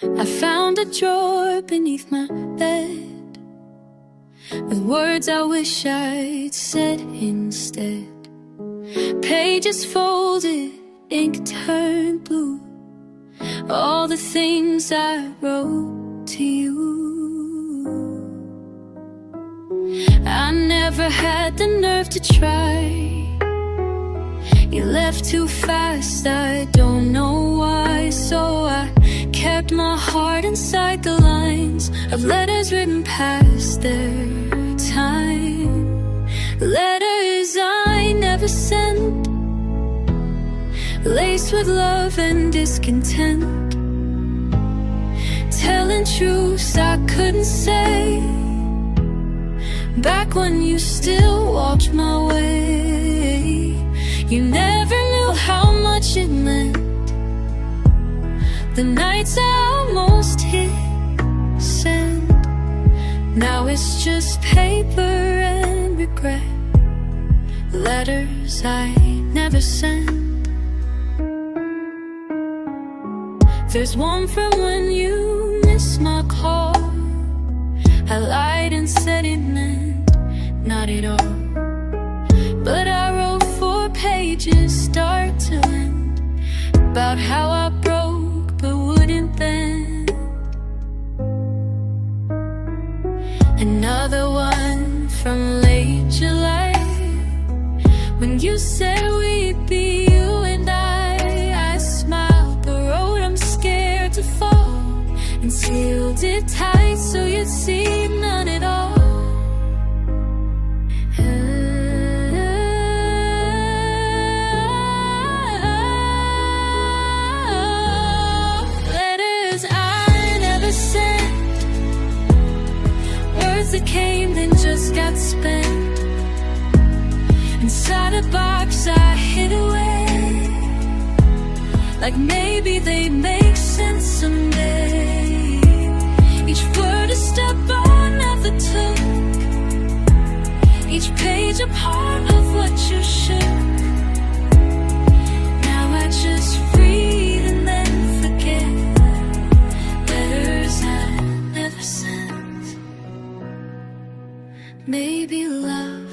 I found a drawer beneath my bed with words I wish I'd said instead. Pages folded, ink turned blue, all the things I wrote to you. I never had the nerve to try. You left too fast, I don't know why. So I kept my heart inside the lines of letters written past their time. Letters I never sent, laced with love and discontent, telling truths I couldn't say, back when you still walked my way. You never knew how much it meant, the nights I almost hit send. Now it's just paper and regret, letters I never sent. There's one from when you missed my call. I lied and said it meant not at all, but I wrote 4 pages start to end about how I broke but wouldn't bend. Another one from late July, when you said we'd be you and I smiled but wrote I'm scared to fall, and sealed it tight so you'd see none at all. Letters I never sent, words that came then just got spent inside a box I hid away, like maybe they make sense someday. Each word a step I never took, each page a part of what you should. Now I just read and then forget, letters I never sent. Maybe love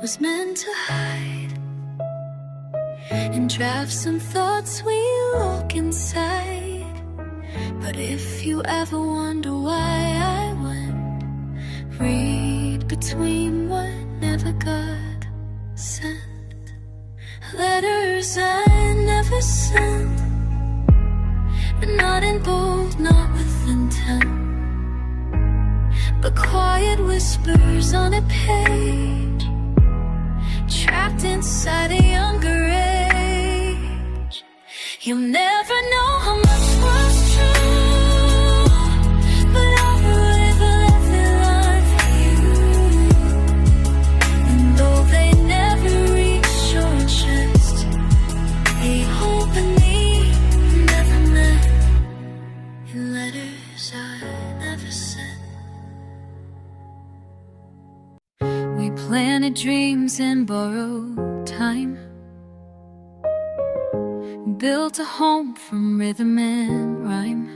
was meant to hide and drive some thoughts we look inside. But if you ever wonder why I went, read between what never got sent. Letters I never sent, but not in bold, not with intent, but quiet whispers on a page, trapped inside a younger age. You'll never know how much was true, but I forever left it line for you. And though they never reach your chest, they openly never met, in letters I never sent. We planted dreams and borrowed time, built a home from rhythm and rhyme.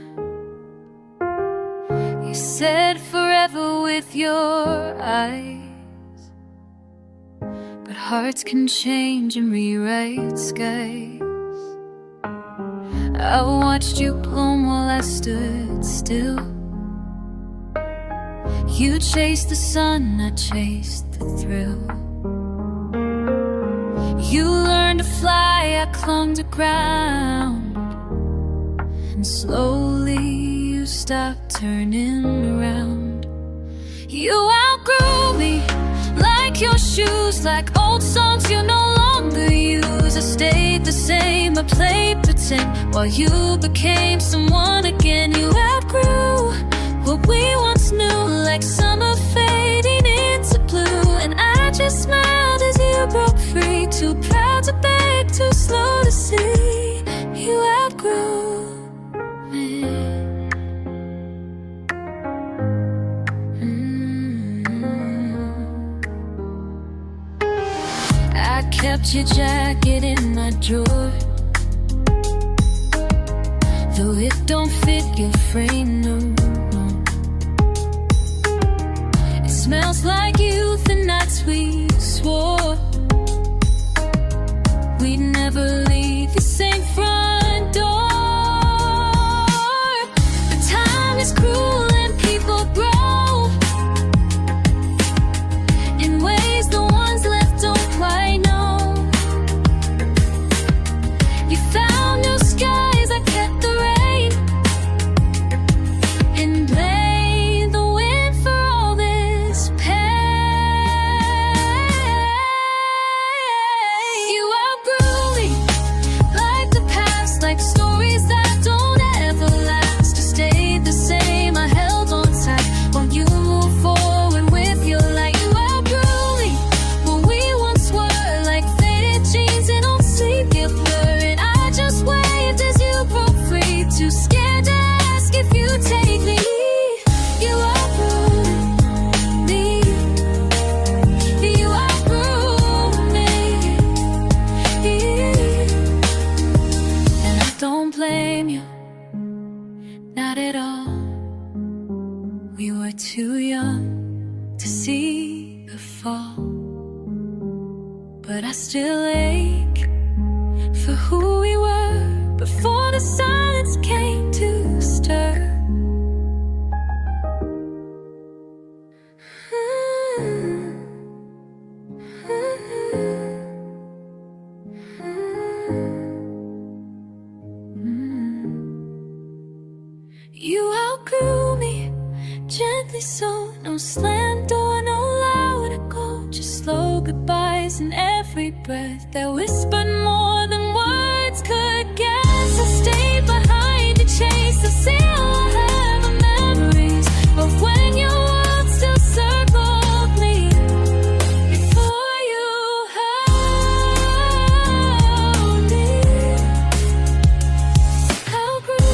You said forever with your eyes, but hearts can change and rewrite skies. I watched you bloom while I stood still. You chased the sun, I chased the thrill. You learned to fly, I clung to ground, and slowly you stopped turning around. You outgrew me, like your shoes, like old songs you no longer use. I stayed the same, I played pretend, while you became someone again. You outgrew what we once knew, like summer fading into blue. And I just smiled as you broke free, too proud to beg, too slow to see. You outgrew me. I kept your jacket in my drawer, though it don't fit your frame, no, no. It smells like youth and nights we swore we'd never leave the same front door. But time is cruel and people grow in ways the ones left don't quite know. You found your skies, I kept the rain, and blame the wind for all this pain. You outgrew me, like the past, like stories that don't ever last. You stayed the same, I held on tight while you moved forward with your light. You outgrew me, what we once were, like faded jeans and old sleep get blurred. And I just waved as you broke free, too scared to ask if you'd take me. You outgrew me, you outgrew me, and I don't blame you, not at all. We were too young to see the fall, but I still ache for who we were before the silence came to stir. You outgrew me, gently so, no slam door, no loud echo, just slow goodbyes in every breath that whispered more than words could guess. I stayed behind to chase the seal I have of memories of when your world still circled me before you held me. Outgrew.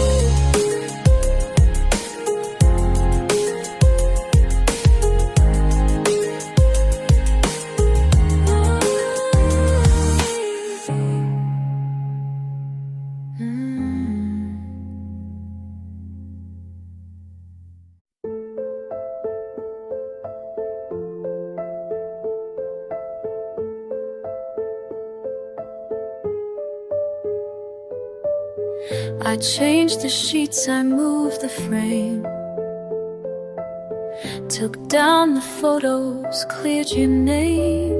I changed the sheets, I moved the frame, took down the photos, cleared your name.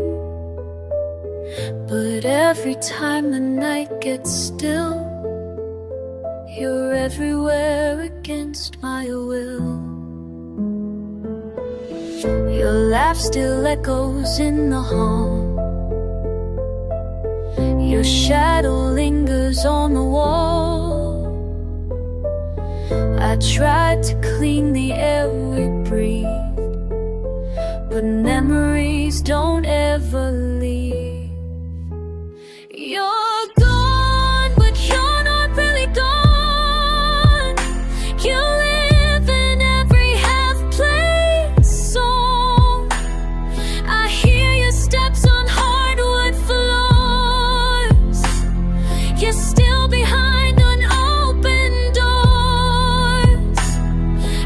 But every time the night gets still, you're everywhere against my will. Your laugh still echoes in the hall, your shadow lingers on the wall. I tried to clean the air we breathe, but memories don't ever leave. You're gone, but you're not really gone. You live in every half-played song. I hear your steps on hardwood floors. You're still behind unopened doors.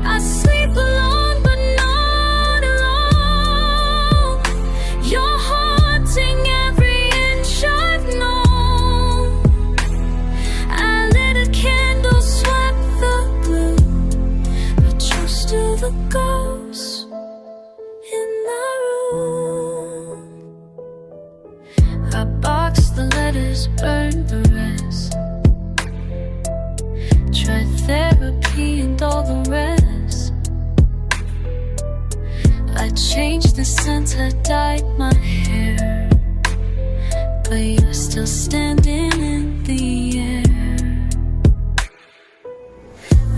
I sleep alone, but not alone. You're haunting every inch I've known. I lit a candle, swept the blue, but you're still the ghost in my room. I boxed the letters, burned the rest, tried therapy and all the rest. I changed the scent, I dyed my hair, but you're still standing in the air.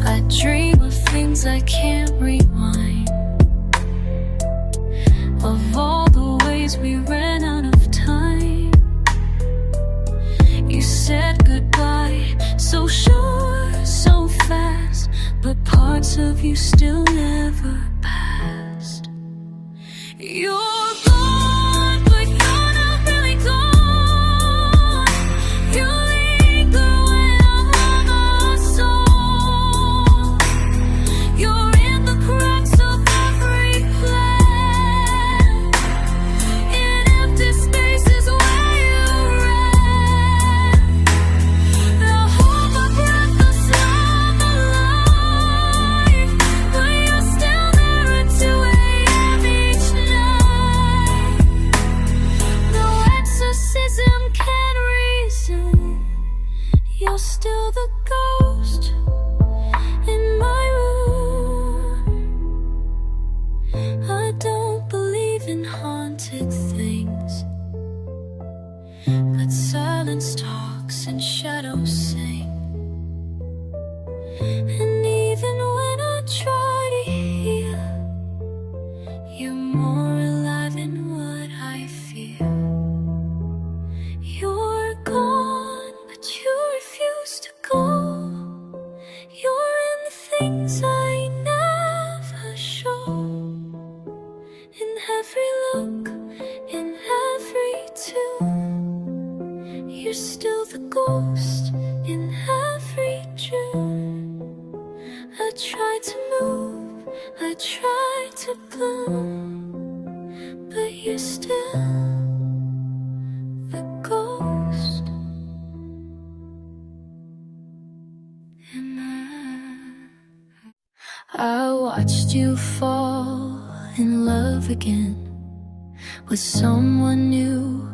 I dream of things I can't rewind, of all the ways we ran out of time. You said goodbye, so sure, so fast, but parts of you still never passed. You're gone, but you're not really gone. You linger when I'm on my soul. things I never show. In every look, in every tune, you're still the ghost in every dream. I try to move, I try to bloom, but you're still the ghost in my... I watched you fall in love again with someone new,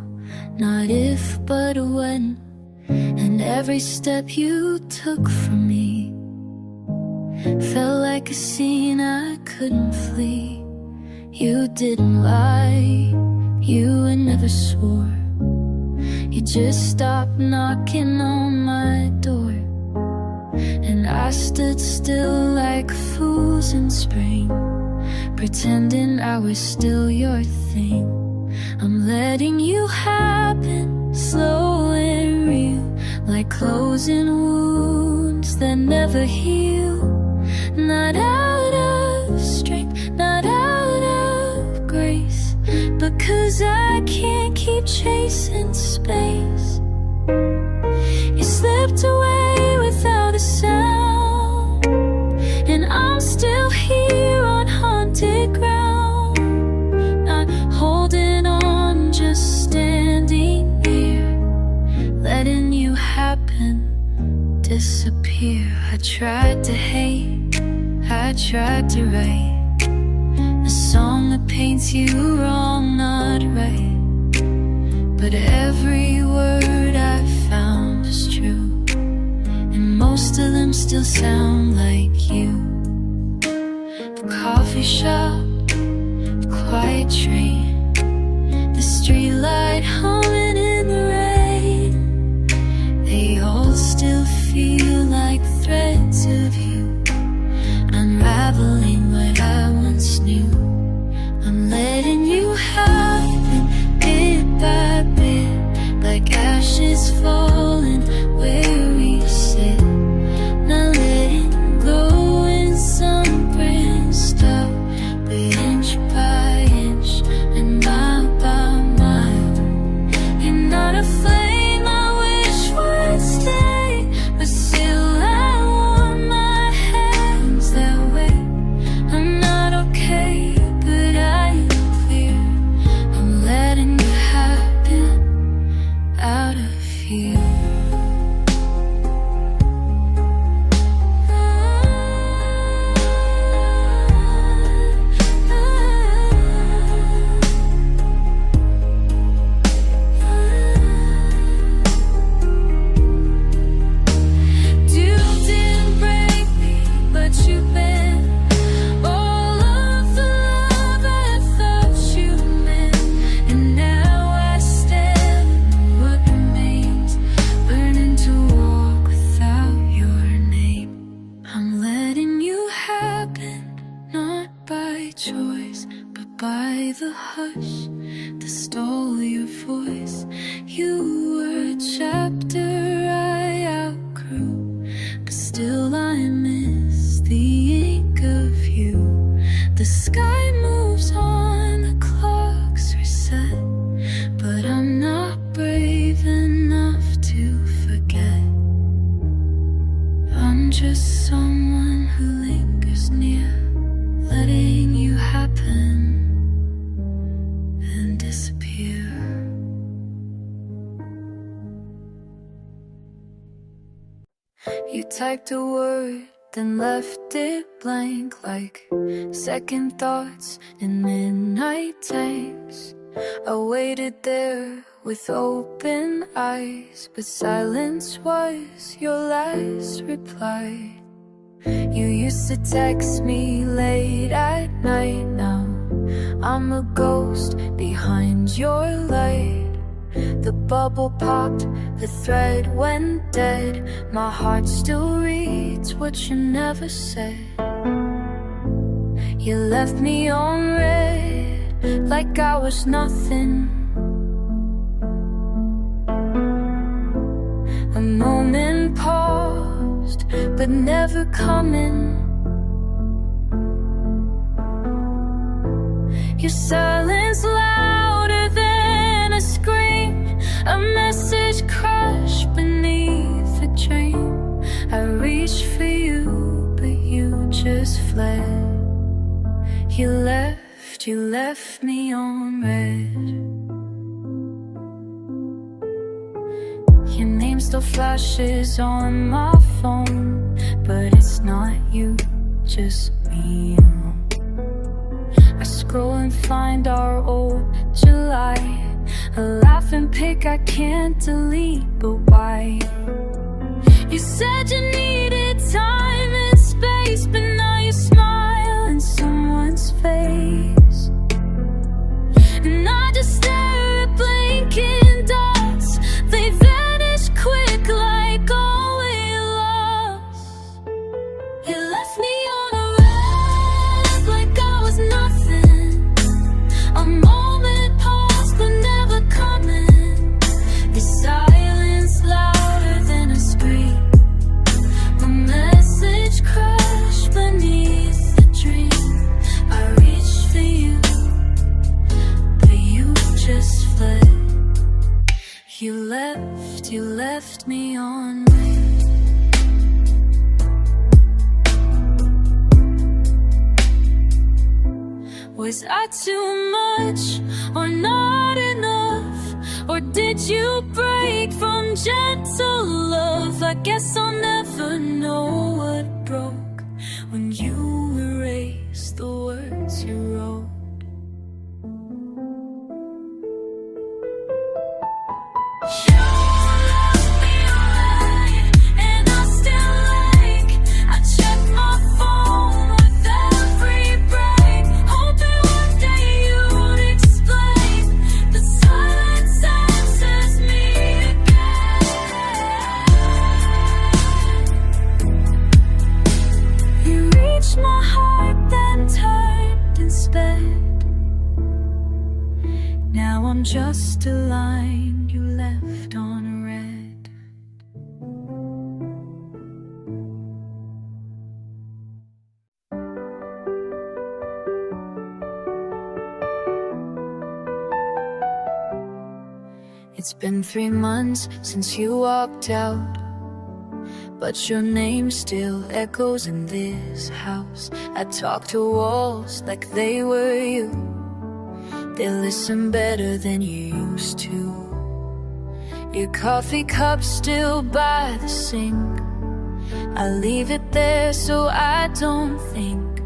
not if but when. And every step you took from me felt like a scene I couldn't flee. You didn't lie, you never swore. You just stopped knocking on my door. And I stood still like fools in spring, pretending I was still your thing. I'm letting you happen, slow and real, like closing wounds that never heal. Not out of strength, not out of grace, but 'cause I can't keep chasing space. You slipped away without a sound, and I'm still here on haunted ground. Not holding on, just standing here, letting you happen, disappear. I tried to hate, I tried to write a song that paints you wrong, not right. But every word I found is true, and most of them still sound like you. The coffee shop, the quiet train, the streetlight humming in the rain, they all still feel like threads of you, unraveling what I once knew. I'm letting you happen, bit by bit, like ashes falling where we sit. Not letting go in some grand style, but inch by inch and mile by mile. You're not a flame I wish would stay, but still I want my hands that way. I'm not okay, but I am clear. I'm letting you happen out of fear. You didn't break me, but you've been all of the love I thought you meant. And now I stand in what remains, learning to walk without your name. I'm letting you happen, not by choice, but by the hush that stole your voice. You were a chapter I outgrew, but still I miss the ink of you. The sky moves on, the clocks reset, but I'm not brave enough to forget. I'm just someone who lingers near, letting you happen and disappear. You typed a word, then left it blank, like second thoughts in midnight tanks. I waited there with open eyes, but silence was your last reply. You used to text me late at night, now I'm a ghost behind your light. The bubble popped, the thread went dead. My heart still reads what you never said. You left me on red, like I was nothing. A moment paused, but never coming. Your silence louder than a scream, a message crushed beneath a dream. I reached for you, but you just fled. You left me on red. Your name still flashes on my phone, but it's not you, just me. I scroll and find our old July, a laughing pic I can't delete, but why? You said you needed time and space, but now you smile in someone's face. And I just stare at blinking dots. They vanish quick like all we lost. You left me on a red like I was nothing. A moment paused but never coming. Your silence louder than a scream, a message crushed beneath the dream. I reached for you, but you just fled. You left me on red. Was I too much or not enough? Or did you break from gentle love? I guess I'll never know what broke when you erased the words you wrote. Now I'm just a line you left on red. It's been 3 months since you walked out, but your name still echoes in this house. I talk to walls like they were you. They listen better than you used to. Your coffee cup still by the sink. I leave it there so I don't think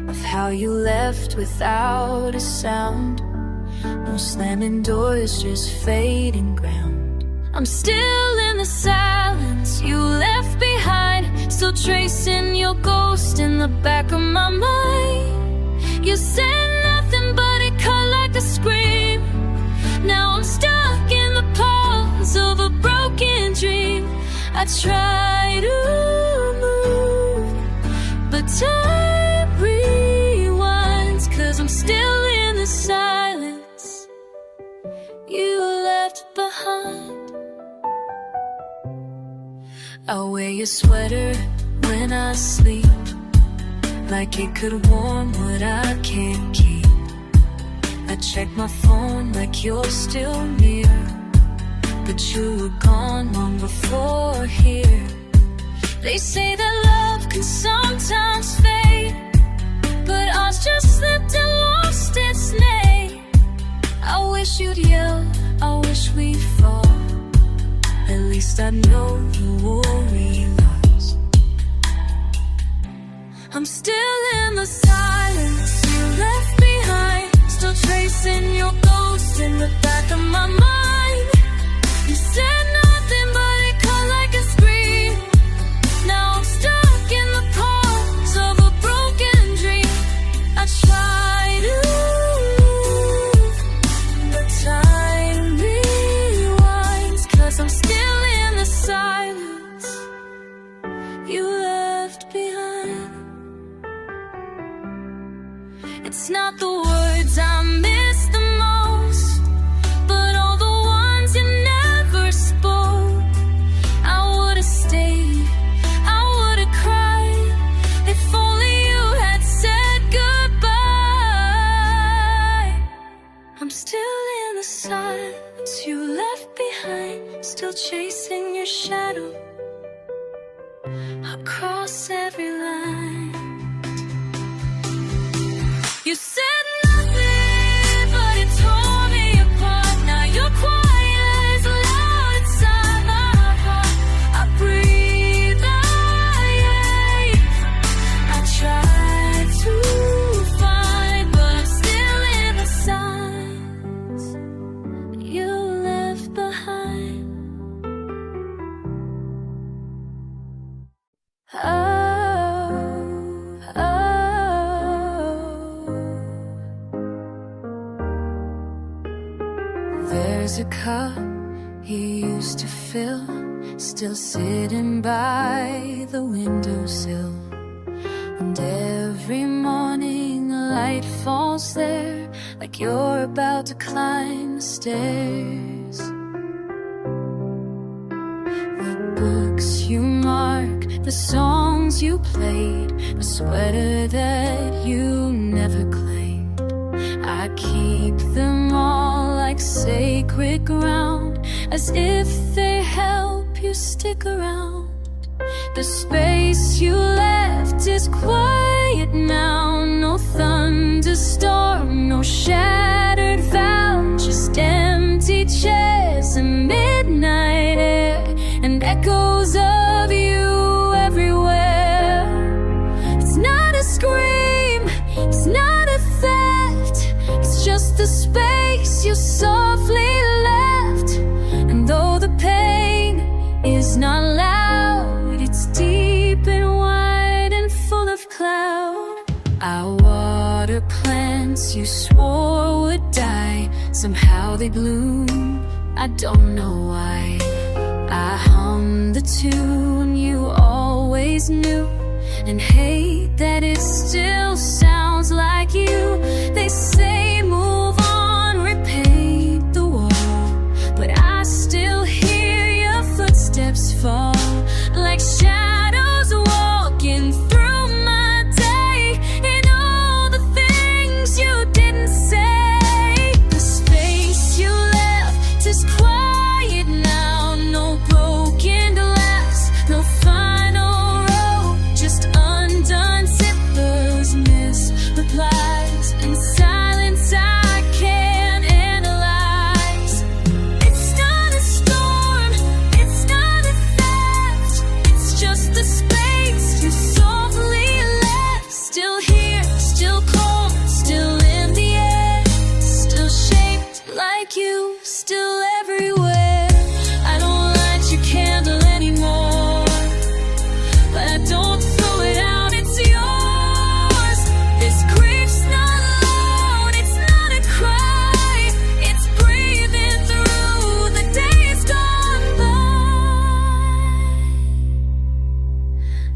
of how you left without a sound. No slamming doors, just fading ground. I'm still in the silence you left behind, still tracing your ghost in the back of my mind. You said nothing but it cut like a scream. Now I'm stuck in the pause of a broken dream. I try to move, but time rewinds, 'cause I'm still in the silence you left behind. I wear your sweater when I sleep, like it could warm what I can't keep. I check my phone like you're still near, but you were gone long before here. They say that love can sometimes fade, but ours just slipped and lost its name. I wish you'd yell, I wish we'd fall. At least I know you will realize I'm still in the silence you left behind, still tracing your ghost in the back of my mind. You said nothing but it cut like a scream. Now I'm stuck in the pause of a broken dream. I try to move, but time rewinds, 'cause I'm still in the silence you left behind. It's not the words I miss the most, but all the ones you never spoke. I would've stayed, I would've cried, if only you had said goodbye. across every line. You said nothing, but it tore me apart. Now you're quiet, loud inside my heart. I breathe, I ache, I try to find, but I'm still in the signs you left behind. There's a cup you used to fill, still sitting by the windowsill. And every morning a light falls there, like you're about to climb the stairs. The books you mark, the songs you played, the sweater that you never claimed. I keep them all like sacred ground, as if they help you stick around. The space you left is quiet now. No thunderstorm, no shattered vow, just empty chairs and midnight air, and echoes of you everywhere. It's not a scream, it's not a theft, it's just the space you softly left. And though the pain is not loud, it's deep and wide and full of cloud. I water plants you swore would die, somehow they bloom, I don't know why. I hum the tune you always knew, and hate that it still sounds like you. They say move on, repaint the wall, but I still hear your footsteps fall, like shadows walking through my day, and all the things you didn't say. The space you left is quiet now, no broken glass, no final row, just undone zippers, missed replies, and silence I can't analyze. It's not a storm, it's not a theft, it's just the space you softly left. Still here, still cold, still in the air, still shaped like you, still everywhere. I don't light your candle anymore, but I don't throw it out, it's yours. This grief's not alone, it's not a cry, it's breathing through the days gone by.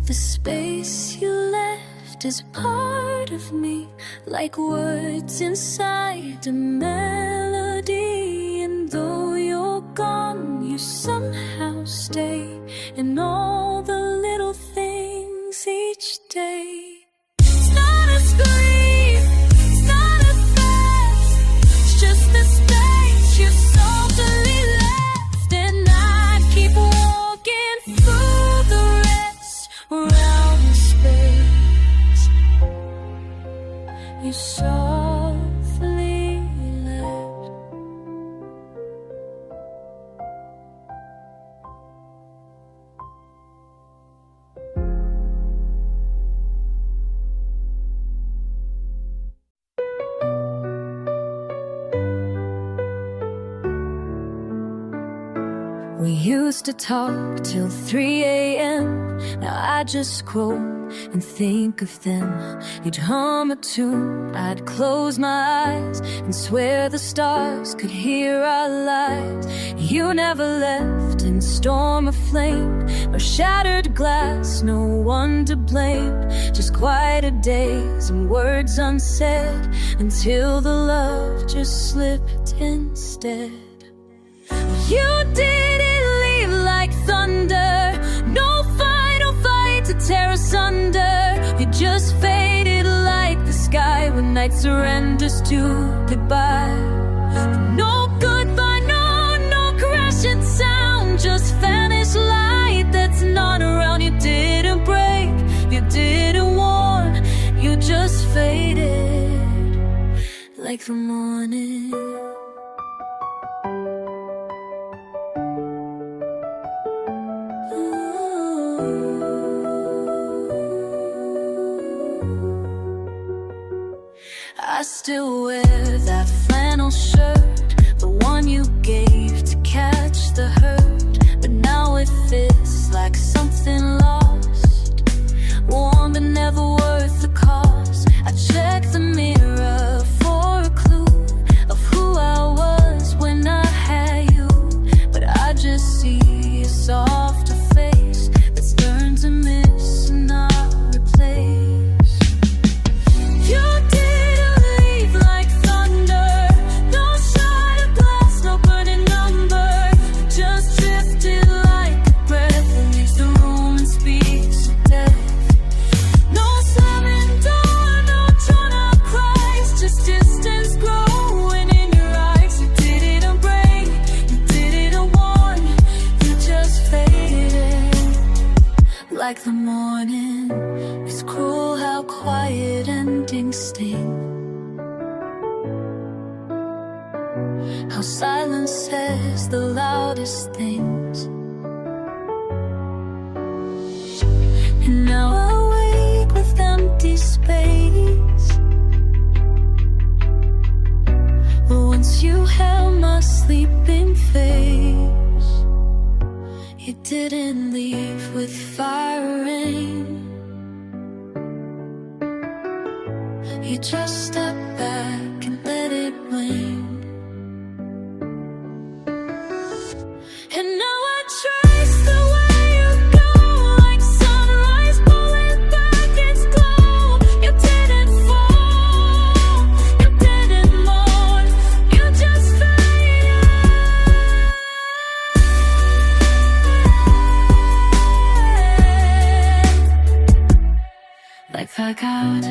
The space you left is part of me, like words inside a melody. And though you're gone, you somehow stay in all the little things each day. It's not a scream, it's not a theft, it's just the space you softly left. And I keep walking through the rest, around the space you softly left. We used to talk till 3 a.m. Now I just quote and think of them. You'd hum a tune, I'd close my eyes and swear the stars could hear our lies. You never left in storm or flame, no shattered glass, no one to blame. Just quieter days and words unsaid, until the love just slipped instead. You didn't leave like thunder, no final fight to tear asunder. You just faded like the sky when night surrenders to goodbye. No goodbye, no crashing sound, just vanished light that's not around. You didn't break, like the morning. I still wear that flannel shirt, the one you gave to catch the hurt. But now it fits like something lost, warm but never worth the cost. I check the mirror for a clue of who I was when I had you, but I just see a softer face that's learned to miss and not replace. You didn't leave like thunder, no shot of glass, no burning number. Just drifted like a breath that leaves the room and speaks of death. No slamming door, no drawn out cries, just distance growing in your eyes. You didn't break, you didn't warn, you just faded like the morning. It's cruel how quiet endings sting, how silence says the loudest things. And now I wake with empty space, but once you held my sleeping face, you didn't leave with fire or rain. You just stepped back and let it wane. And now I trace the way you go, like sunrise pulling back its glow. You didn't fall, you didn't mourn, you just faded like blackout.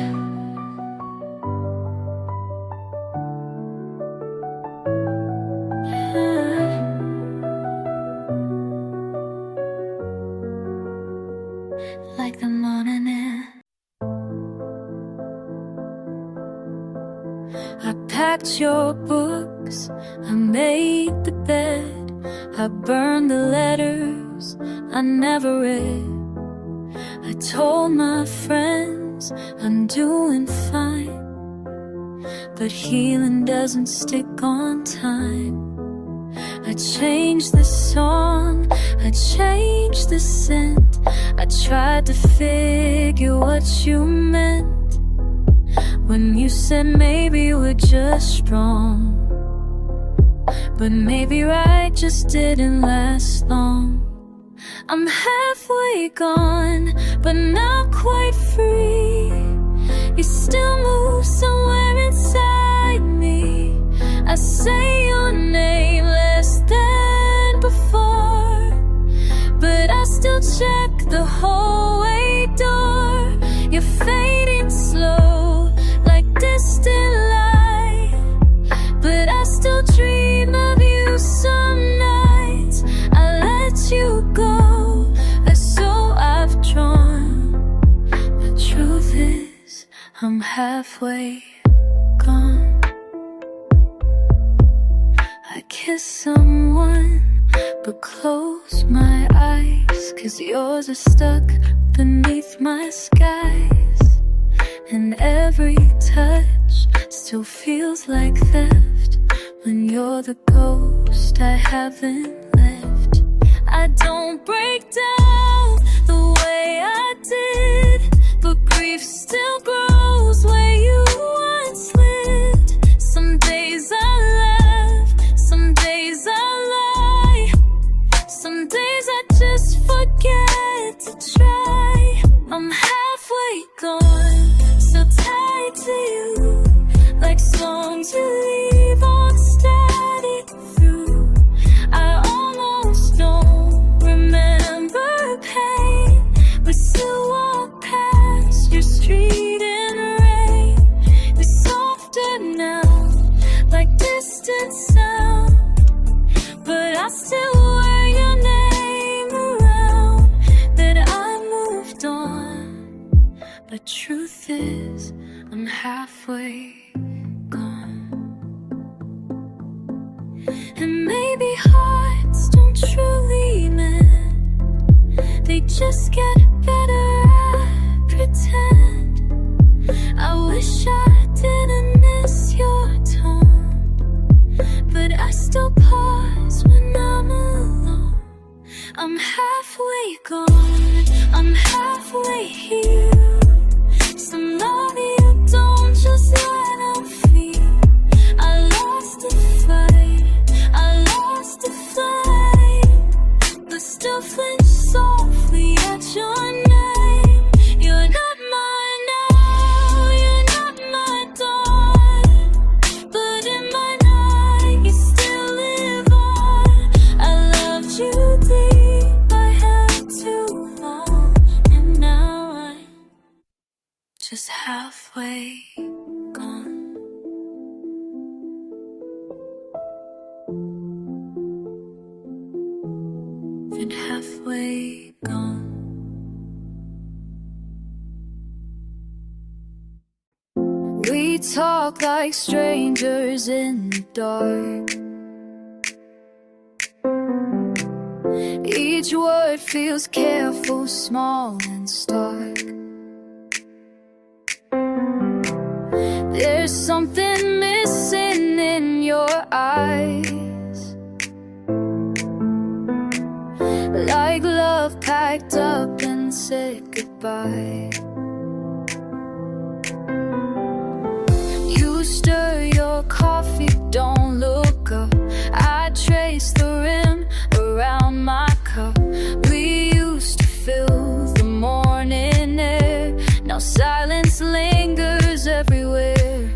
Like the morning air. I packed your books, I made the bed, I burned the letters I never read. I told my friends I'm doing fine, but healing doesn't stick on time. I changed the song, I changed the scent, I tried to figure what you meant when you said maybe we're just wrong. But maybe right just didn't last long. I'm halfway gone, but not quite free. You still move somewhere inside me. I say your name less than before, but I still check the hallway door. You're fading slow, like distant light, but I still dream of you some nights. I let you go, as so I've drawn. The truth is, I'm halfway gone. I kiss someone, but close my eyes, 'cause yours are stuck beneath my skies. And every touch still feels like theft when you're the ghost I haven't left. I don't break down the way I did, but grief still grows where you once lived. Some days I laugh, some days I lie, some days I just forget to try. I'm halfway gone, so tied to you, like songs you leave on static through. I almost don't remember pain, but still walk past your street in rain. You're softer now, like distant sound, but I still wear your name around. That I moved on, but truth is, I'm halfway gone. maybe hearts don't truly mend, they just get better at pretend. I wish I didn't miss your tone, but I still pause when I'm alone. I'm halfway gone, I'm halfway here. Some love you don't just let them feel. I lost a fight, I lost a flame, but still flinch softly at your name. You're not mine now, you're not my dawn, but in my night you still live on. I loved you deep, I held too long, and now I'm just halfway gone. Been halfway gone. We talk like strangers in the dark. Each word feels careful, small and stark. There's something missing in your eyes, like love packed up and said goodbye. You stir your coffee, don't look up. I trace the rim around my cup. We used to fill the morning air, now silence lingers everywhere.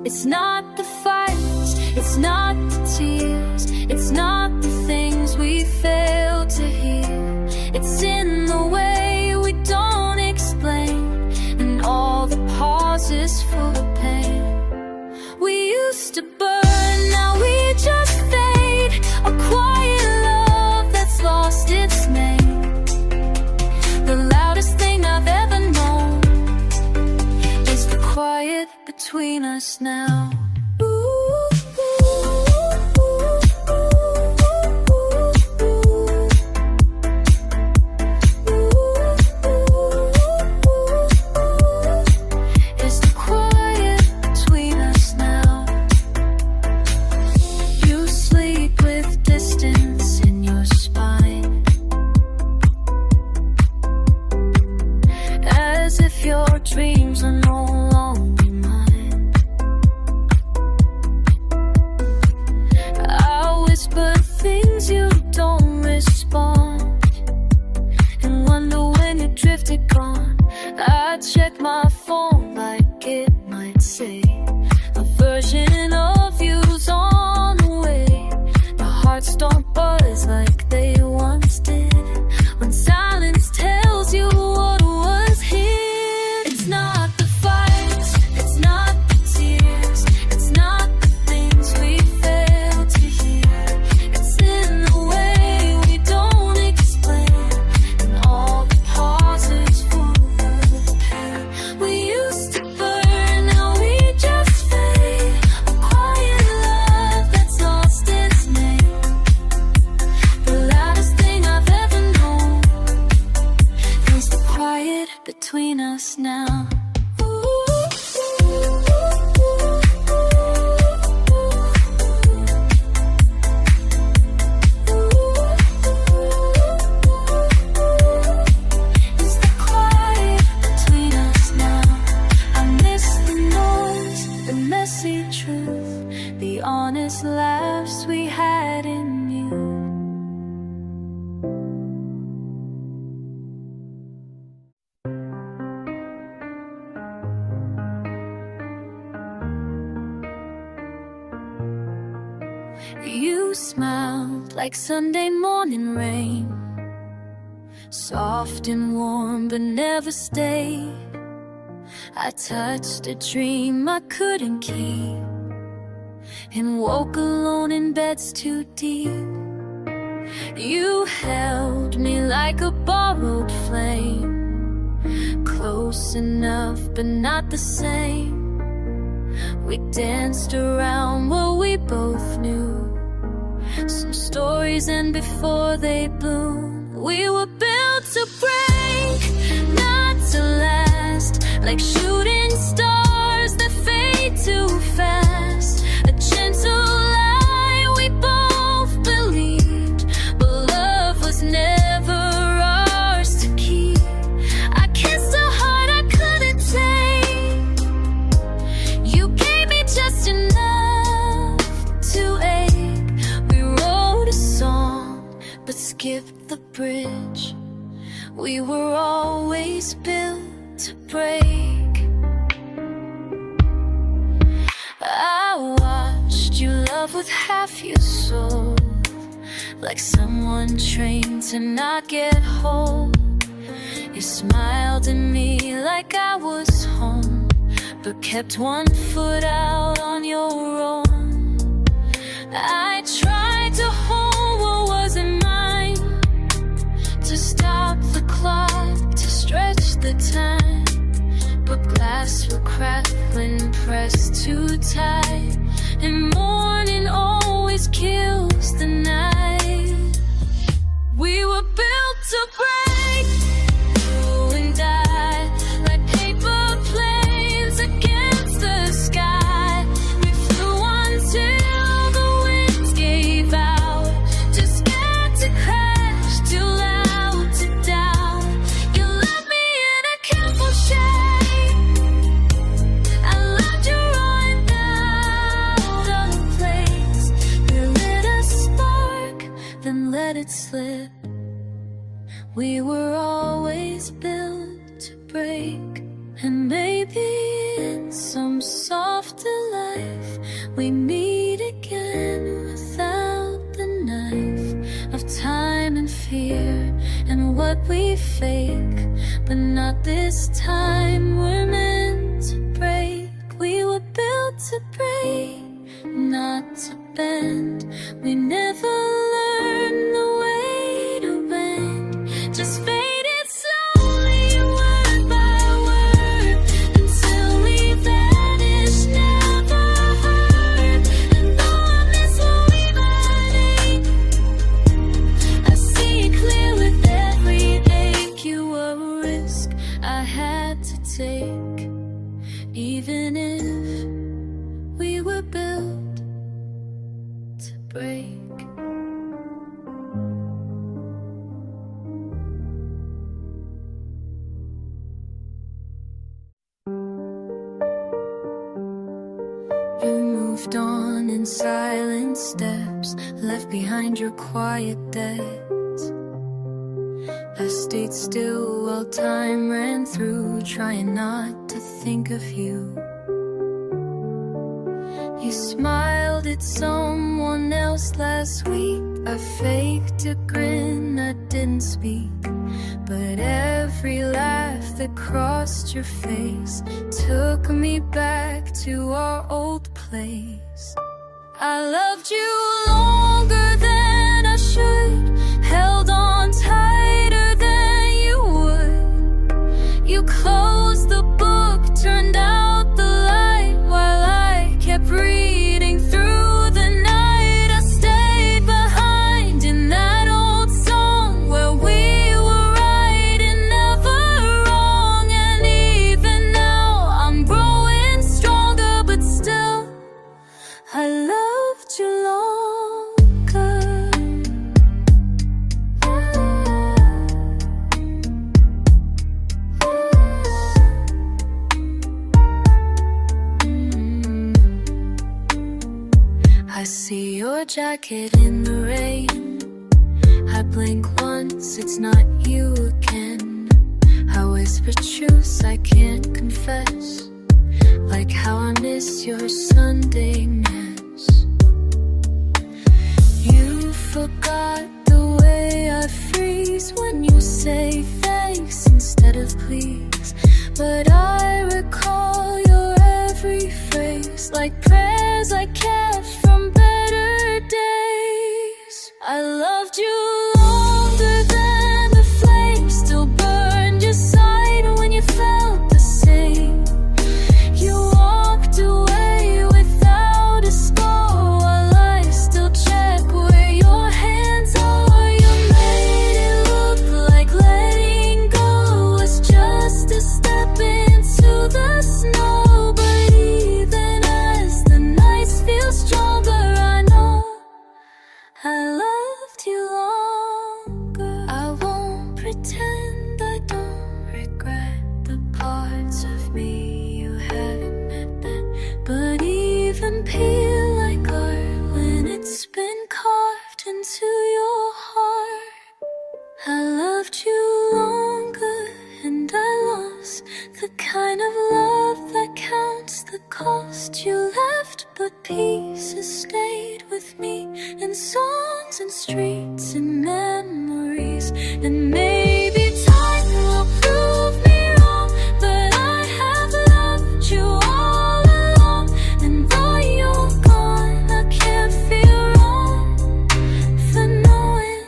It's not the fights, it's not the tears, it's not the things we fail to hear. It's in the way we don't explain, and all the pauses full of pain. We used to burn, now we just fade. A quiet love that's lost its name. The loudest thing I've ever known is the quiet between us now. Dreams are no longer mine. I whisper things you don't respond, and wonder when you drifted gone. I check my phone like it might say a version of you's on the way. The hearts don't buzz like they once did, when silence tells you what was here. It's not the fights, it's not the tears, it's not the things we fail to hear. It's in the way we don't explain, and all the pauses full of pain. We used to burn, now we just fade. A quiet love that's lost its name. The loudest thing I've ever known is the quiet between us now. It's the quiet between us now. I miss the noise, the messy truth, the honest laughs we had in you. You smiled like Sunday morning rain, soft and warm but never stayed. I touched a dream I couldn't keep, and woke alone in beds too deep. You held me like a borrowed flame, close enough but not the same. We danced around what we both knew, Some stories end before they bloom. We were built to break, not to last. Like shooting stars that fade too fast. A gentle lie we both believed, but love was never ours to keep. I kissed a heart I couldn't take. You gave me just enough to ache. We wrote a song, but skipped the bridge. We were always built to break. I watched you love with half your soul, like someone trained to not get whole. You smiled at me like I was home, but kept one foot out on your own. I tried to hold what wasn't mine, to stop the clock, to stretch the time, but glass would crack when pressed too tight, and morning always kills the night. We were built to break, you and I, like paper planes against the sky. We flew until the winds gave out, too scared to crash, too loud to doubt. You left me in a careful shade. I loved you right out of place. We lit a spark, then let it slip. We were always built to break. And maybe in some softer life we meet again, without the knife of time and fear and what we fake. But not this time, we're meant to break. We were built to break, not to bend. We never learned the way to bend, just faded slowly, word by word, until we vanished, never heard. And though I miss what we've added, I see it clear with every ache. You were a risk I had to take, even if we were built to break. You moved on in silent steps, left behind your quiet debts. I stayed still while time ran through, trying not to think of you. You smiled at someone else last week. I faked a grin, I didn't speak, but every laugh that crossed your face took me back to our old place. I loved you longer than I should, held on tighter than you would. You closed the book, turned out the light, while I kept reading through the night. I stayed behind in that old song where we were right and never wrong. And even now I'm growing stronger, but still I loved you longer. I see your jacket in the rain. I blink once, it's not you again. I whisper truths I can't confess, like how I miss your Sundayness. You forgot the way I freeze when you say thanks instead of please, but I recall your every phrase, like prayers I kept from better days. I loved you longer than the flame still burned your side when you felt the same. You walked away without a scar, while I still check where appear like art when it's been carved into your heart. I loved you longer and I lost the kind of love that counts the cost. You left but pieces stayed with me in songs and streets and memories. And maybe time will prove me wrong, but I have loved you all along. And though you're gone, I can't feel wrong for knowing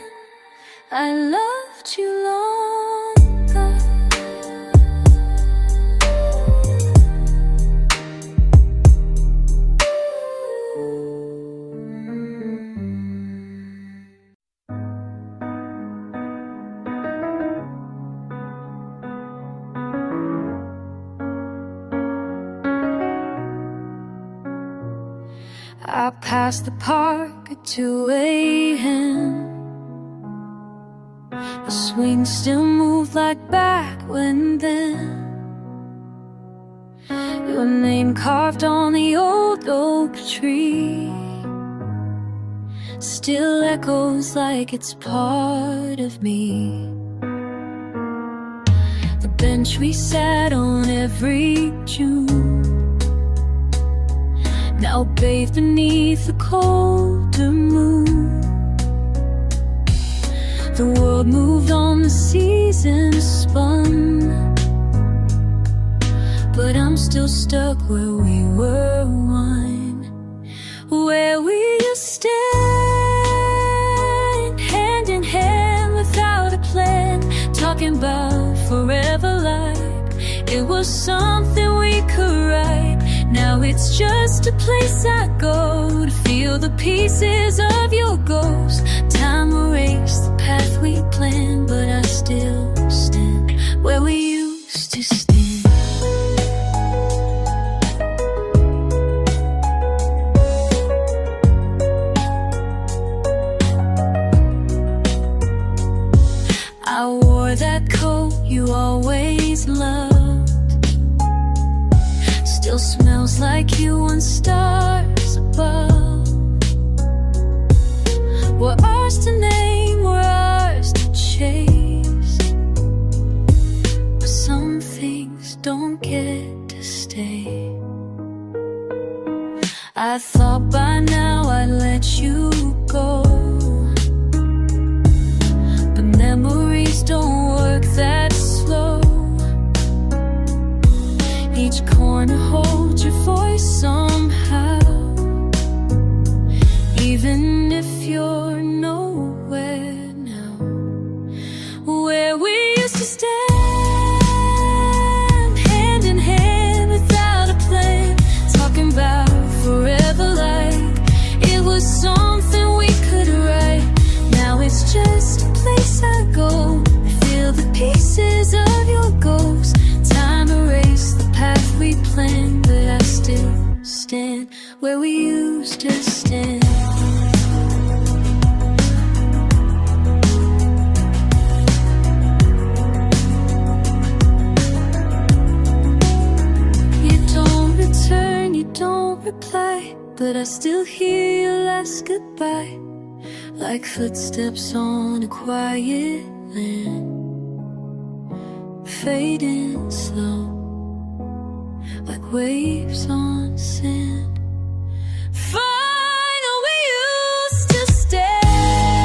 I loved you longer. I passed the park at 2 a.m. The swing still moved like back when then. Your name carved on the old oak tree still echoes like it's part of me. The bench we sat on every June, now bathed beneath the colder moon. The world moved on, the seasons spun, but I'm still stuck where we were one, where we used to stand hand in hand without a plan, talking about forever like it was something we could write. Now it's just a place I go to feel the pieces of your ghost. Time erased the path we planned, but I still stand where we used to stand. I wore that coat you always loved, still smells like you on stars above. We're ours to name, we're ours to chase, but some things don't get to stay. I thought by now I'd let you go, but memories don't work that slow. Each corner holds your voice somehow, even if you're nowhere now. Where we used to stand hand in hand without a plan, talking about forever like it was something we could write. Now it's just a place I go to feel the pieces of your ghost. Time erased the path we planned, but I still stand where we used to stand. You don't return, you don't reply, but I still hear your last goodbye, like footsteps on a quiet land, fading slow, like waves on sand. Final, we used to stand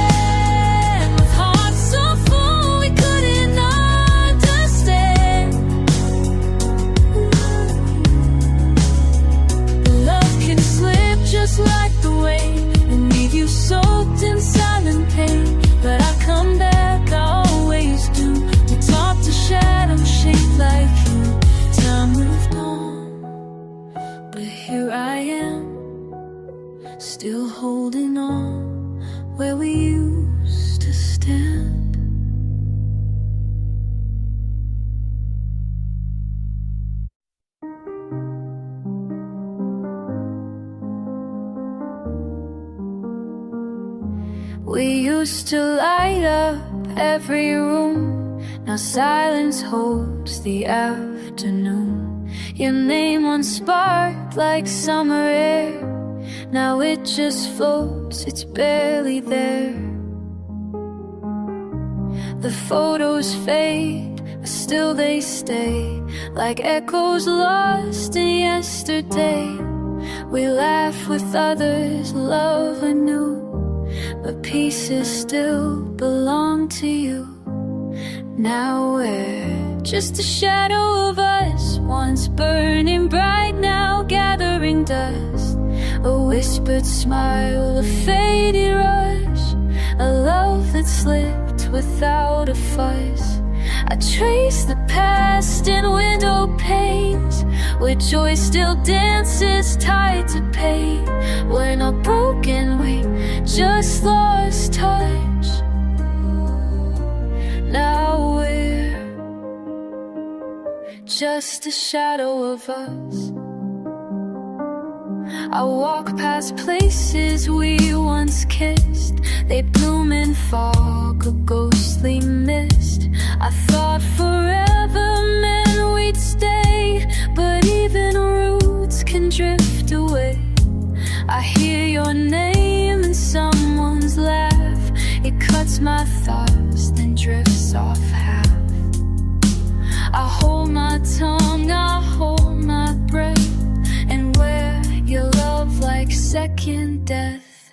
with hearts so full we couldn't understand. Love can slip just like the wind and leave you soaked in silent pain, but I come back, I always do, to top to shadow shaped like you. Time moved on, but here I am, still holding on where we used to stand. We used to light up every room, now silence holds the afternoon. Your name once sparked like summer air, Now it just floats, it's barely there. The photos fade, but still they stay, like echoes lost in yesterday. We laugh with others, love anew, but pieces still belong to you. Now we're just a shadow of us, once burning bright, now gathering dust. A whispered smile, a faded rush, a love that slipped without a fuss. I trace the past in window panes, where joy still dances tied to pain. We're not broken, we just lost touch. Now we're just a shadow of us. I walk past places we once kissed, they bloom in fog, a ghostly mist. I thought forever meant we'd stay, but even roots can drift away. I hear your name in someone's laugh, it cuts my thoughts, then drifts off half. I hold my tongue, I hold my breath, and wear your love like second death.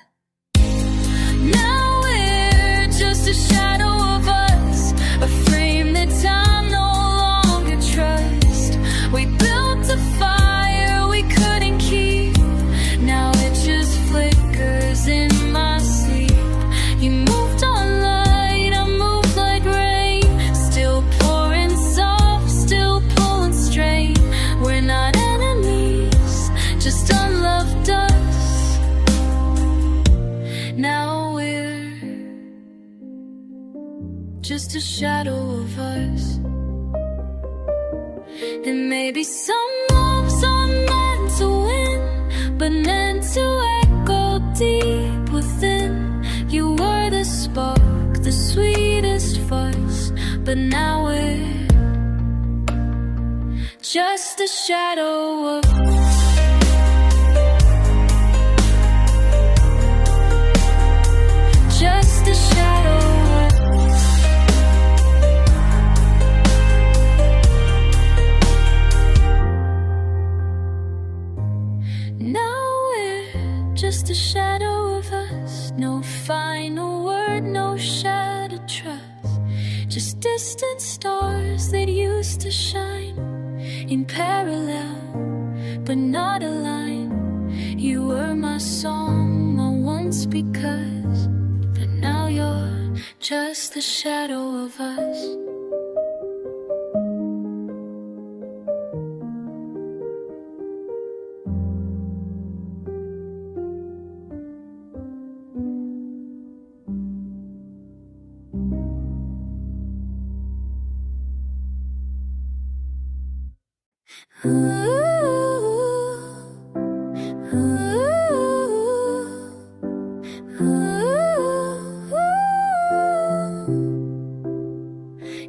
Now we're just a shadow of us, a frame that time no longer trusts. We built a fire we couldn't keep, now it just flickers in my sleep. You moved on light, I moved like rain, still pouring soft, still pulling straight. We're not enemies, just unloved us. Now we're just a shadow of us. And maybe some loves are meant to win, but meant to echo deep within. You were the spark, the sweetest voice, but now we're just a shadow of us. Just a shadow of us. Now we're just a shadow of us. No final word, no shattered trust. Just distant stars that used to shine in parallel, but not aligned. You were my song, my once because, but now you're just a shadow of us.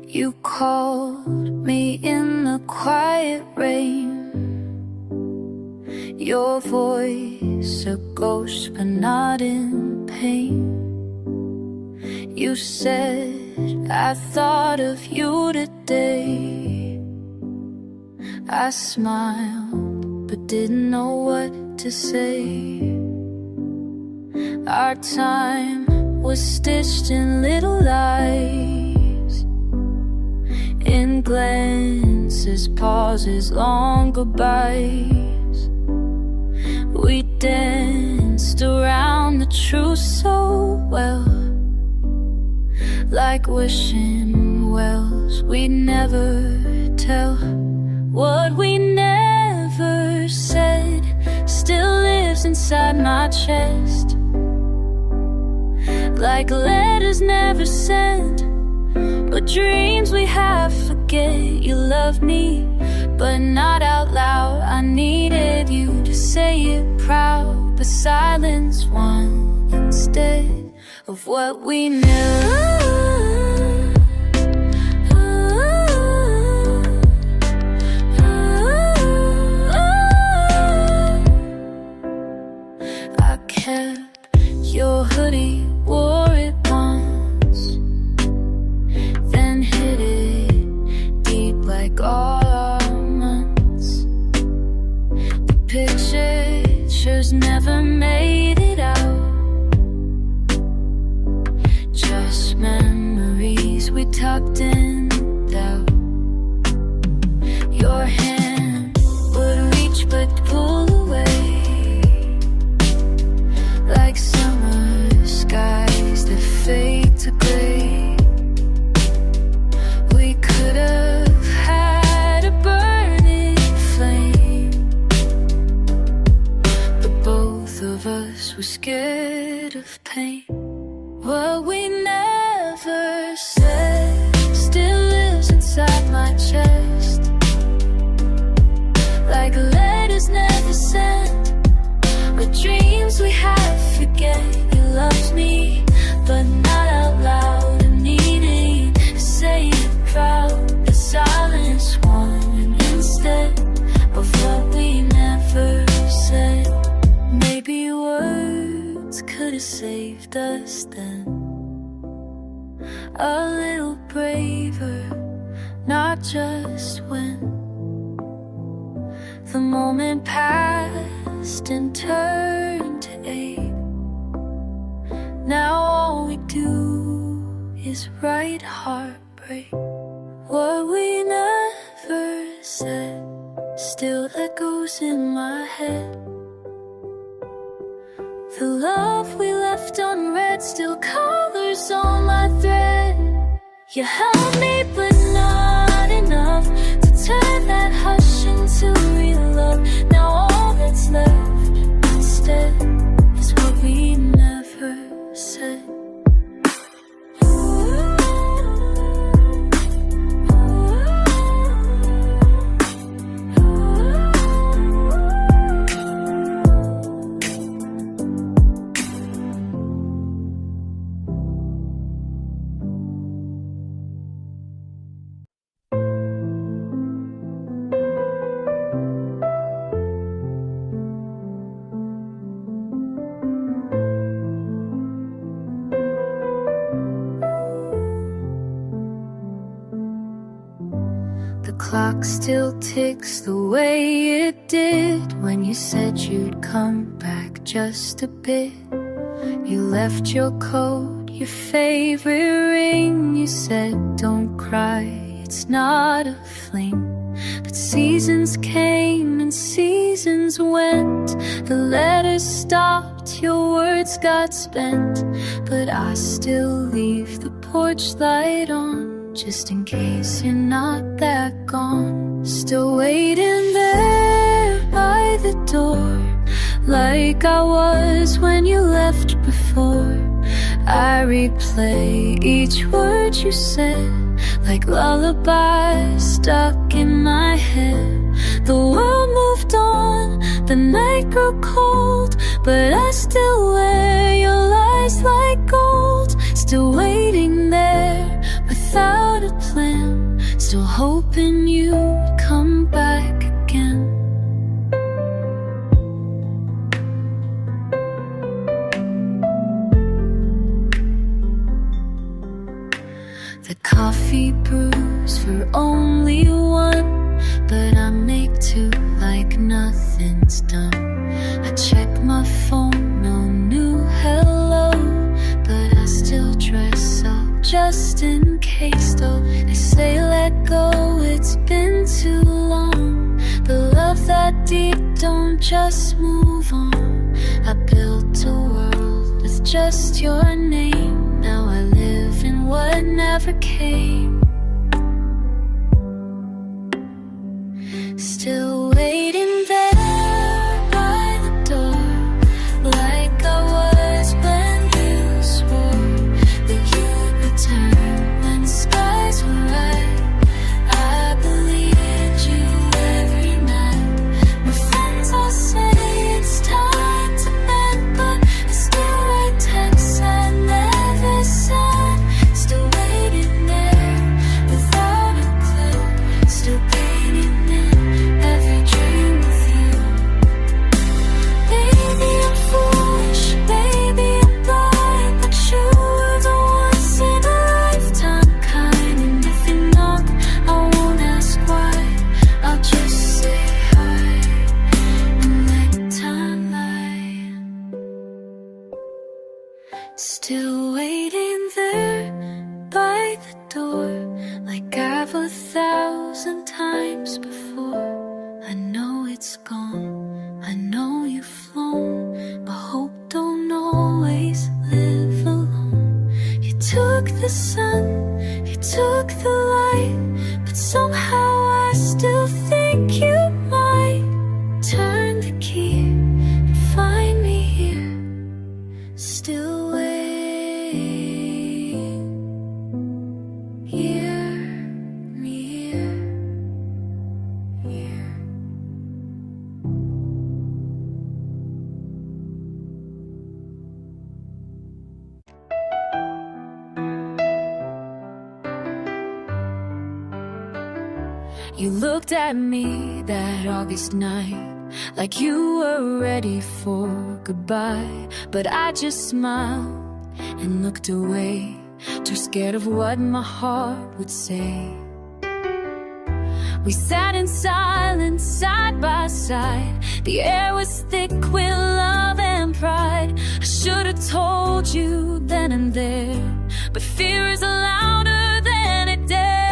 You called me in the quiet rain, your voice a ghost but not in pain. You said I thought of you today. I smiled but didn't know what to say. Our time was stitched in little lies, in glances, pauses, long goodbyes. We danced around the truth so well, like wishing wells we'd never tell. What we never said still lives inside my chest, like letters never sent, but dreams we have forget. You loved me, but not out loud. I needed you to say it proud, but silence won instead of what we knew. letters never made it out. Just memories we tucked in doubt. Your hand would reach but pull away, like summer skies that fade to gray. We could have had a burning flame, but both of us were scared of pain. What we never said still lives inside my chest, like letters never sent, but dreams we have forget. You loved me, but not out loud. I'm needing to say it proud. The silence won instead of what we never said. Maybe words could have saved us then. A little braver, not just when the moment passed and turned to ache. Now all we do is write heartbreak. What we never said still echoes in my head. The love we left unread still colors on my thread. You held me but not enough to turn that hush into real love. Now all that's left instead is what we never said. The clock still ticks the way it did when you said you'd come back just a bit. You left your coat, your favorite ring. You said, don't cry, it's not a fling. But seasons came and seasons went. The letters stopped, your words got spent. But I still leave the porch light on, just in case you're not that gone. Still waiting there by the door, like I was when you left before. I replay each word you said, like lullabies stuck in my head. The world moved on, the night grew cold, but I still wear your lies like gold. Still waiting there without a plan, still hoping you'd come back again. The coffee brews for only one, but I make two like nothing's done. I check my phone, no new hello, but I still dress up just in case though. They say let go, it's been too long, but love that deep don't just move on. I built a world with just your name, now I live in what never came. Still waiting there by the door, like I was when you swore that you'd return when skies were right. I believed you every night. My friends all say it's time to bend, but I still write texts I never sent. Still waiting there Still waiting there by the door, like I've 1,000 times before. I know it's gone, I know you've flown, but hope don't always live alone. You took the sun, you took the light, but somehow I still think you might turn the key and find me here, still waiting. You looked at me that August night like you were ready for goodbye, but I just smiled and looked away, too scared of what my heart would say. We sat in silence, side by side. The air was thick with love and pride. I should have told you then and there, but fear is louder than it dares.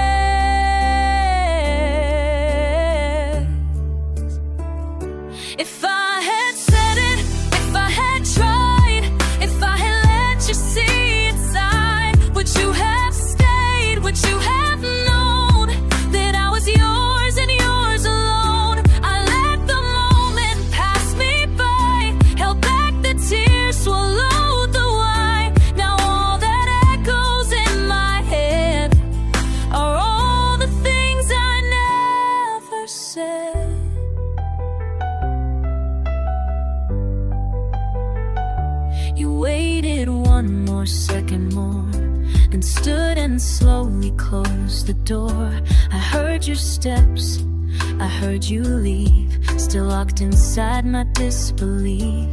If I had said it, if I had tried, if I had let you see inside, would you have stayed? Would you have known that I was yours and yours alone? I let the moment pass me by, held back the tears, swallowed the wine. Now all that echoes in my head are all the things I never said. You waited one more second more, then stood and slowly closed the door. I heard your steps, I heard you leave, still locked inside my disbelief.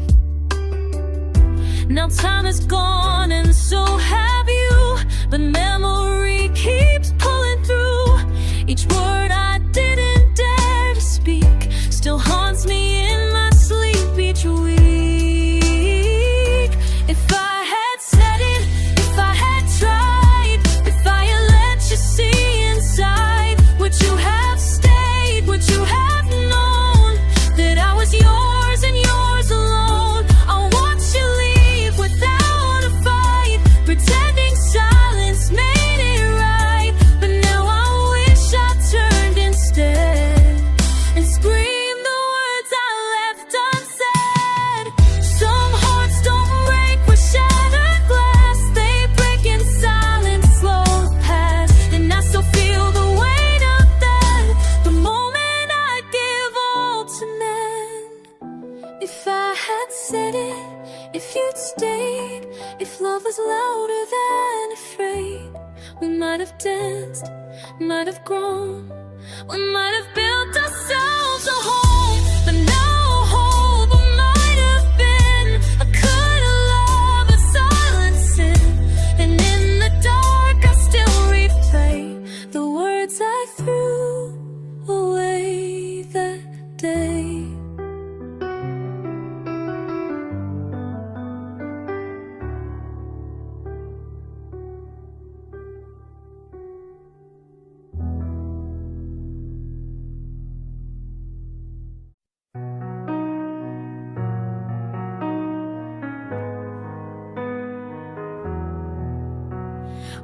Now time is gone and so have you, but memory keeps pulling through. Each word I didn't dare to speak still haunts me in my sleep each week. If I had said it, if I had tried, if I had let you see inside, would you have stayed? Would you have known that I was yours and yours alone? I watched you leave without a fight, pretending silence made it right. But now I wish I turned instead and screamed the words I left unsaid. Some hearts don't break with shattered glass, they break in silence, slow past. And I still feel the weight of that, the moment I'd give all to mend. If I had said it, if you'd stayed, if love was louder than afraid, we might have danced, might have grown, we might have built ourselves a home. But now hope might have been a kind of love, a silent sin. And in the dark I still replay the words I threw away that day.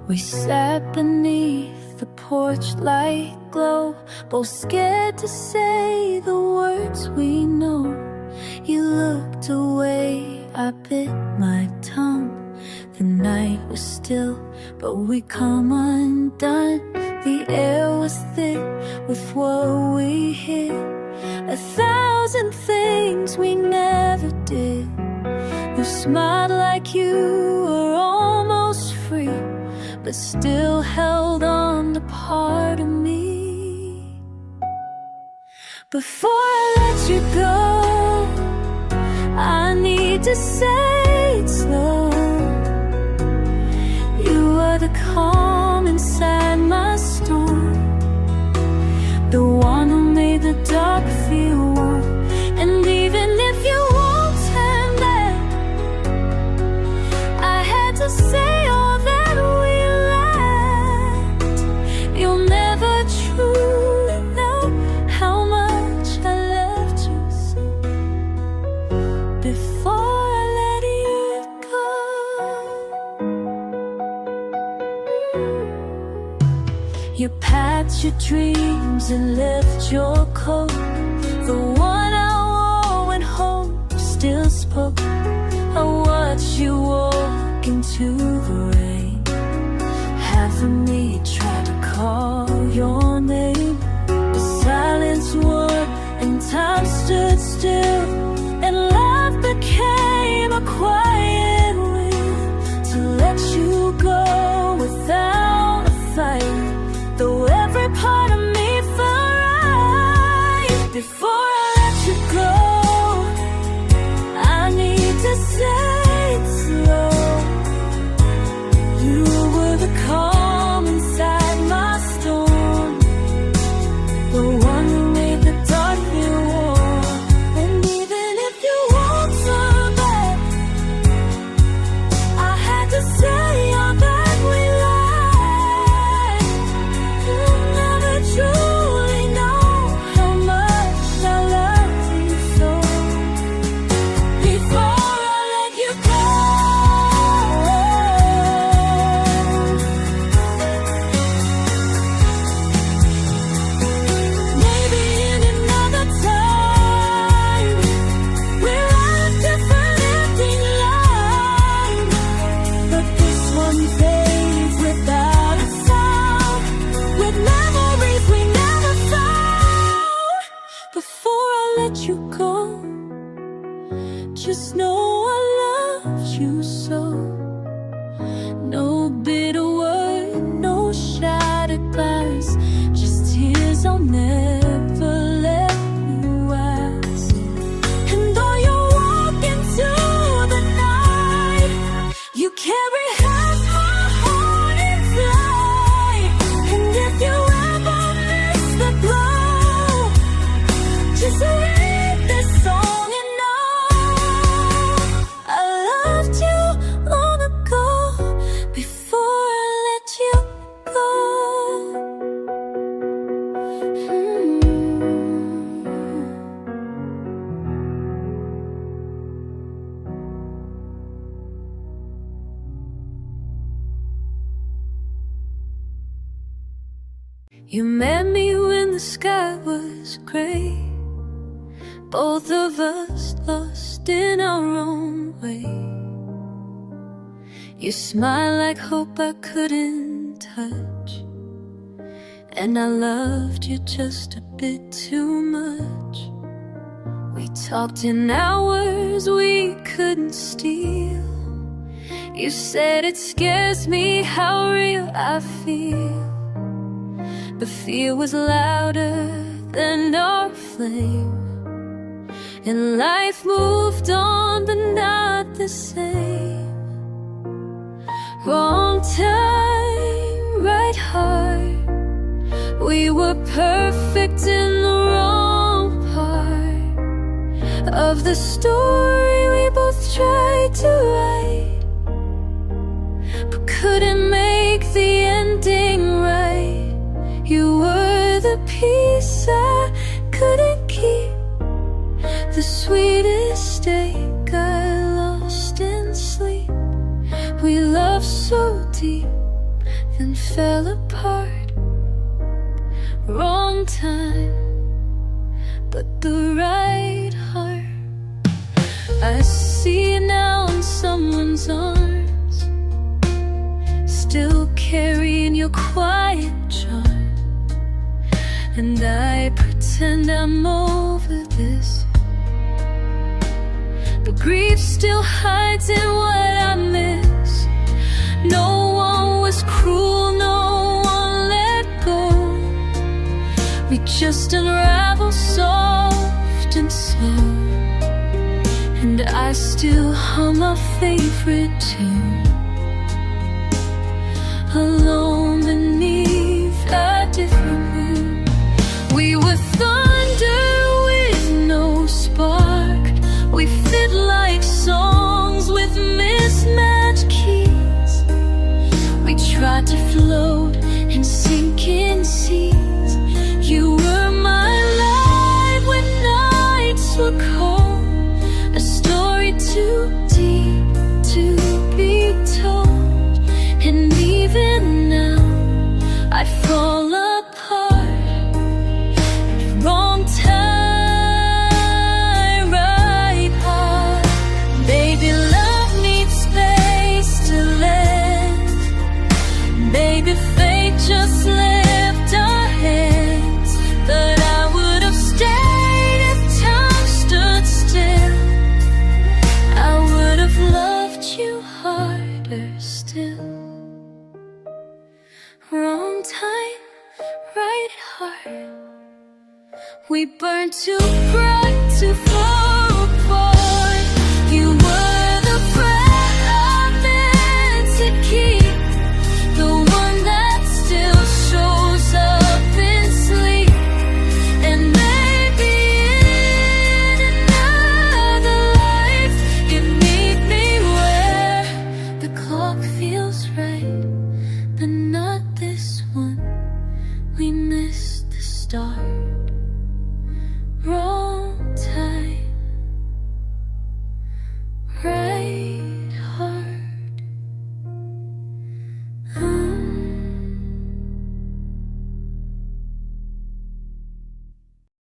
We sat beneath the porch light glow, both scared to say the words we know. You looked away, I bit my tongue. The night was still, but we come undone. The air was thick with what we hid, 1,000 things we never did. You smiled like you were almost free, but still held on to part of me. Before I let you go, I need to say it slow. You are the calm inside my storm, the one who made the dark feel warm. And even if you won't turn back, I have your dreams and left your coat. The one I wore when home still spoke. I watched you walk into the rain. Half of me tried to call your name. The silence won and time stood still, and love became a quiet will to let you go without a fight. Though every part of me felt right, before I let you go, I need to say it slow. You were the calm inside my storm, the one who made the dark feel warm. And even if you won't turn back, I had to say all that we lied. You'll never truly know how much I love you so. Before I let you go, maybe in another time we'll have different ending lines, but this one fades without a sound, with memories we never found. Before I let you go, just know I loved you so. No bitter word, no shattered glass, just tears I'll never let you ask. And though you walk into the night, you carry half my heart inside. And if you ever miss the glow, just read this song and know I loved you long ago, before I let you go. You met me when the sky was gray, both of us lost in our own way. You smile like hope I couldn't touch, and I loved you just a bit too much. We talked in hours we couldn't steal. You said it scares me how real I feel, but fear was louder than our flame. And life moved on, but not the same. Wrong time, right heart. We were perfect in the wrong part of the story we both tried to write, but couldn't make the ending right. You were the piece I couldn't keep, the sweetest steak I lost in sleep. We loved so deep, then fell apart. Wrong time, but the right heart. I see you now in someone's arms, still carrying your quiet charm. And I pretend I'm over this, but grief still hides in what I miss. No one was cruel, no one let go. We just unravel soft and slow, and I still hum our favorite tune, alone beneath a different moon. We were thunder with no spark. We fit like songs with mismatched keys. We tried to float and sink in seas. You were my light when nights were cold, a story too deep to be told. And even now we burn too bright.